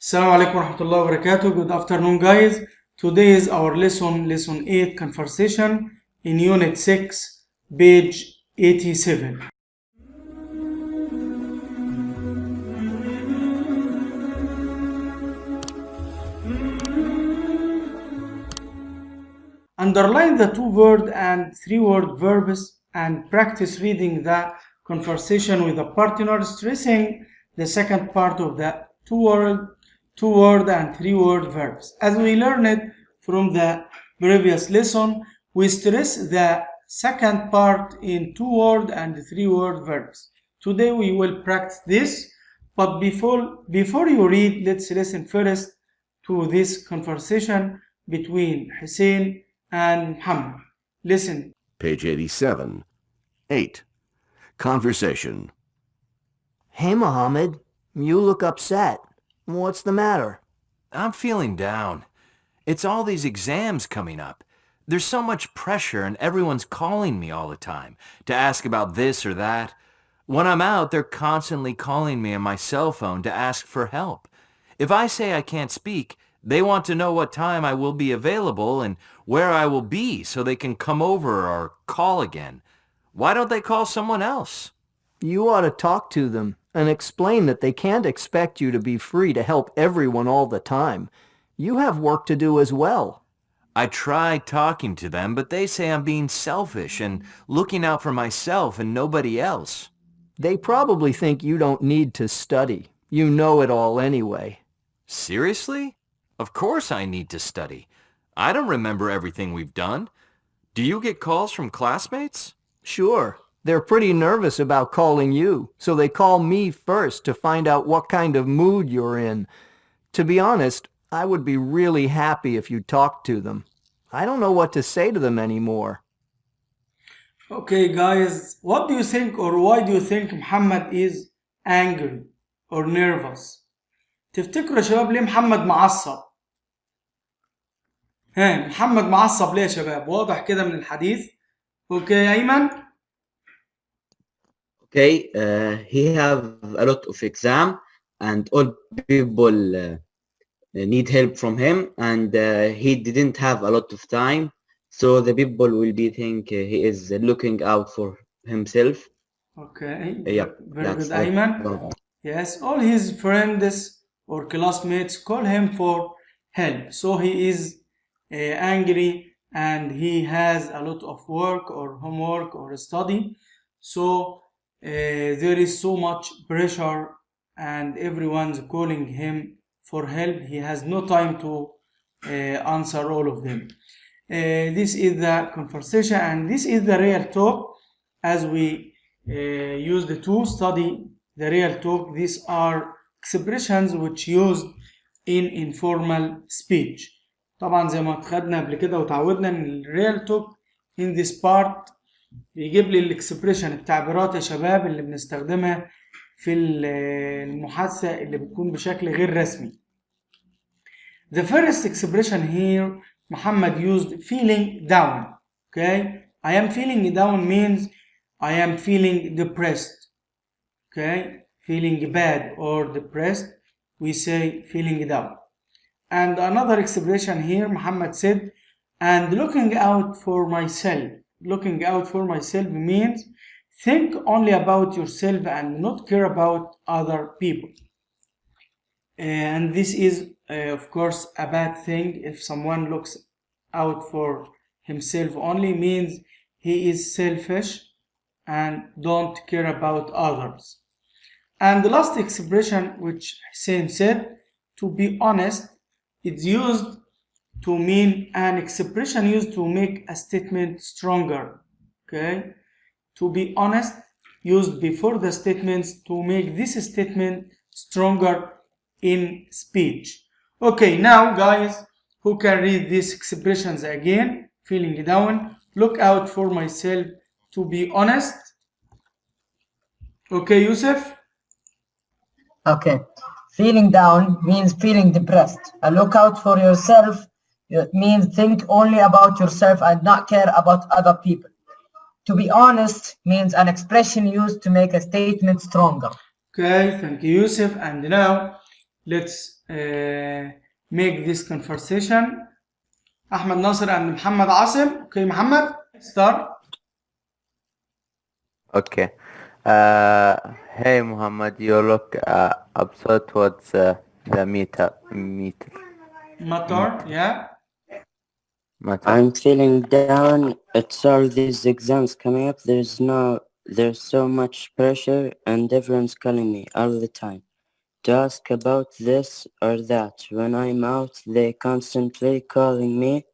Assalamu alaikum warahmatullahi wabarakatuh. Good afternoon, guys. Today is our lesson 8 conversation in unit 6, page 87. Underline the 2-word and 3-word verbs and practice reading the conversation with a partner, stressing the second part of the two-word and 3-word verbs. As we learned from the previous lesson, we stress the second part in 2-word and 3-word verbs. Today we will practice this, but before you read, let's listen first to this conversation between Hussein and Muhammad. Listen. Page 87. 8. Conversation. Hey, Mohammed, you look upset. What's the matter? I'm feeling down. It's all these exams coming up. There's so much pressure and everyone's calling me all the time to ask about this or that. When I'm out, they're constantly calling me on my cell phone to ask for help. If I say I can't speak, they want to know what time I will be available and where I will be so they can come over or call again. Why don't they call someone else? You ought to talk to them and explain that they can't expect you to be free to help everyone all the time. You have work to do as well. I try talking to them, but they say I'm being selfish and looking out for myself and nobody else. They probably think you don't need to study. You know it all anyway. Seriously? Of course I need to study. I don't remember everything we've done. Do you get calls from classmates? Sure. They're pretty nervous about calling you, so they call me first to find out what kind of mood you're in. To be honest, I would be really happy if you talked to them. I don't know what to say to them anymore. Okay, guys, what do you think or why do you think Muhammad is angry or nervous? تفتكروا يا شباب ليه محمد معصب؟ محمد معصب ليه يا شباب؟ واضح كده من الحديث. اوكي أيمن؟ Okay, he have a lot of exam and all people need help from him, and he didn't have a lot of time, so the people will be think he is looking out for himself. Okay, Yeah, very that's good Ayman. Yes, all his friends or classmates call him for help, so he is angry and he has a lot of work or homework or study, so there is so much pressure and everyone's calling him for help. He has no time to answer all of them. This is the conversation and this is the real talk. As we use the to study the real talk, these are expressions which used in informal speech. طبعا زي ما خدنا قبل كده وتعودنا ان الريال توك in this part بيجيب لي الاكسبريشن التعبيرات يا شباب اللي بنستخدمها في المحادثة اللي بتكون بشكل غير رسمي. The first expression here Muhammad used feeling down. Okay, I am feeling down means I am feeling depressed. Okay, feeling bad or depressed, we say feeling down. And another expression here Muhammad said, and looking out for myself. Looking out for myself means think only about yourself and not care about other people. And this is of course a bad thing. If someone looks out for himself only, means he is selfish and don't care about others. And the last expression which Hussein said, to be honest, it's used to mean an expression used to make a statement stronger. Okay, to be honest, used before the statements to make this statement stronger in speech. Okay, now guys, who can read these expressions again? Feeling down, look out for myself, to be honest. Okay, Yusuf? Okay. Feeling down means feeling depressed. A look out for yourself means think only about yourself and not care about other people. To be honest means an expression used to make a statement stronger. Okay, thank you, Yusuf. And now let's make this conversation. Ahmed Nasser and Muhammad Asim. Okay, Muhammad, start. Okay. Hey Muhammad, you look upset. What's the matter? Yeah. I'm feeling down. It's all these exams coming up. There's so much pressure and everyone's calling me all the time to ask about this or that. When I'm out, they're constantly calling me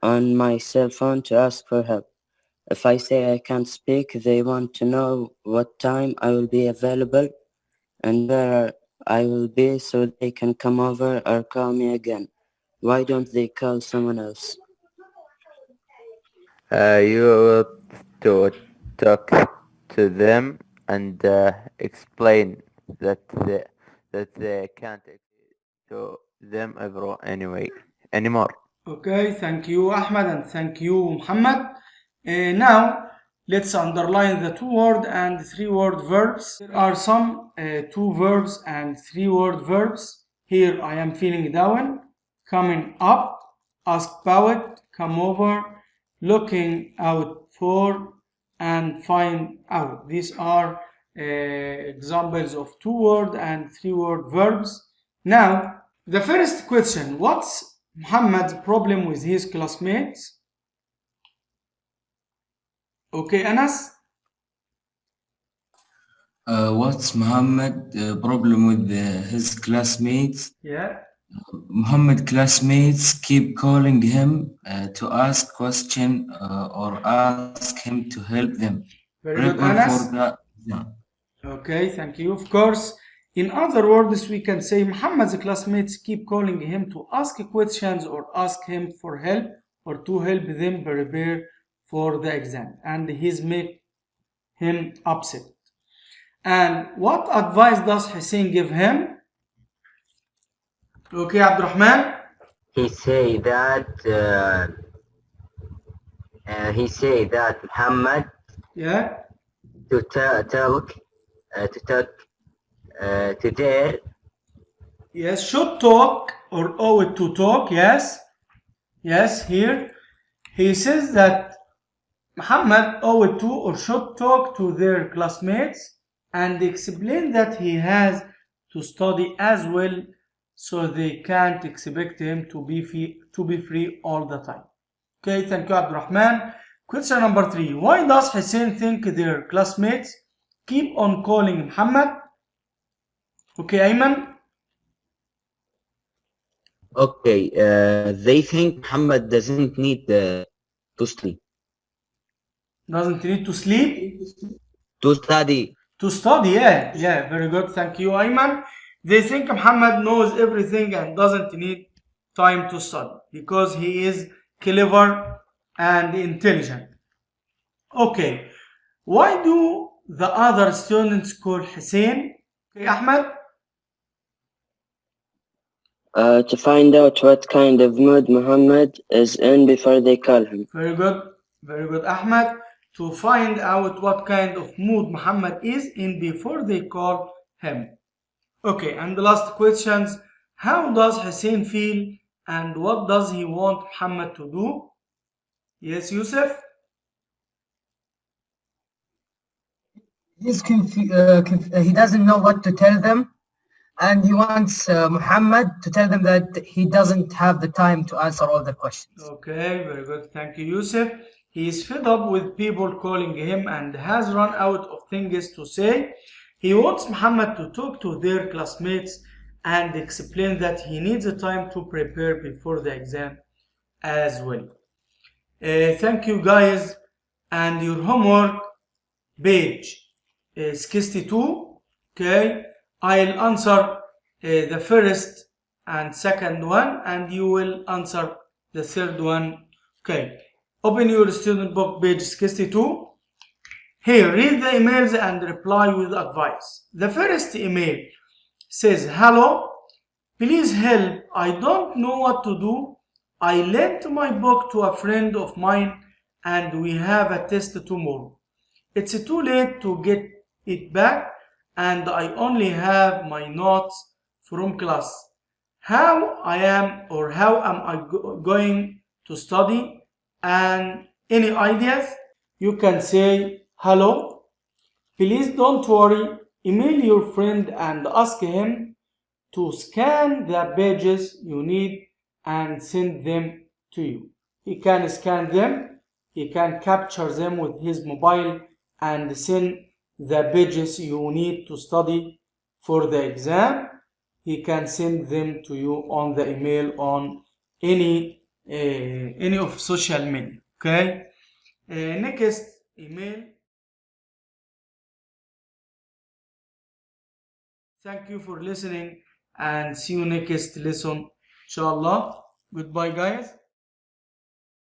on my cell phone to ask for help. If I say I can't speak, they want to know what time I will be available and where I will be so they can come over or call me again. Why don't they call someone else? You to talk to them and explain that they can't to them anymore. Okay, thank you, Ahmed, and thank you, Muhammad. Now, let's underline the 2-word and 3-word verbs. There are some 2 verbs and 3-word verbs. Here, I am feeling down, coming up, ask about, come over, looking out for, and find out. These are examples of 2-word and 3-word verbs. Now, the first question, what's Muhammad's problem with his classmates? Okay, Anas? What's Muhammad problem with his classmates? Yeah. Muhammad classmates keep calling him to ask question or ask him to help them. Very good, Anas. Okay, thank you. Of course, in other words, we can say Muhammad's classmates keep calling him to ask questions or ask him for help or to help them prepare for the exam, and he's make him upset. And what advice does Hussein give him? Okay, Abdurrahman. He say that Muhammad to talk to dare. Yes, should talk or ought to talk. Yes, here he says that Muhammad ought to or should talk to their classmates and explain that he has to study as well, so they can't expect him to be free all the time. Okay, thank you, Abdurrahman. Question number 3. Why does Hussein think their classmates keep on calling Muhammad? Okay, Ayman. Okay, they think Muhammad doesn't need to sleep. Doesn't need to sleep? To study. To study, yeah, very good. Thank you, Ayman. They think Muhammad knows everything and doesn't need time to study because he is clever and intelligent. Okay, why do the other students call Hussein? Okay, Ahmed? To find out what kind of mood Muhammad is in before they call him. Very good, Ahmed. To find out what kind of mood Muhammad is in before they call him. Okay, and the last questions. How does Hussein feel and what does he want Muhammad to do? Yes, Yusuf? He's he doesn't know what to tell them, and he wants Muhammad to tell them that he doesn't have the time to answer all the questions. Okay, very good. Thank you, Yusuf. He is fed up with people calling him and has run out of things to say. He wants Muhammad to talk to their classmates and explain that he needs time to prepare before the exam as well. Thank you, guys. And your homework, page 62. Okay, I'll answer the first and second one, and you will answer the third one. Okay, open your student book, page 62. Here, read the emails and reply with advice. The first email says, hello, please help. I don't know what to do. I lent my book to a friend of mine and we have a test tomorrow. It's too late to get it back and I only have my notes from class. How am I going to study? And any ideas? You can say, hello, please don't worry, email your friend and ask him to scan the pages you need and send them to you. He can scan them, he can capture them with his mobile and send the pages you need to study for the exam. He can send them to you on the email on any of social media. Okay. Next email. Thank you for listening and see you next lesson. Inshallah. Goodbye, guys.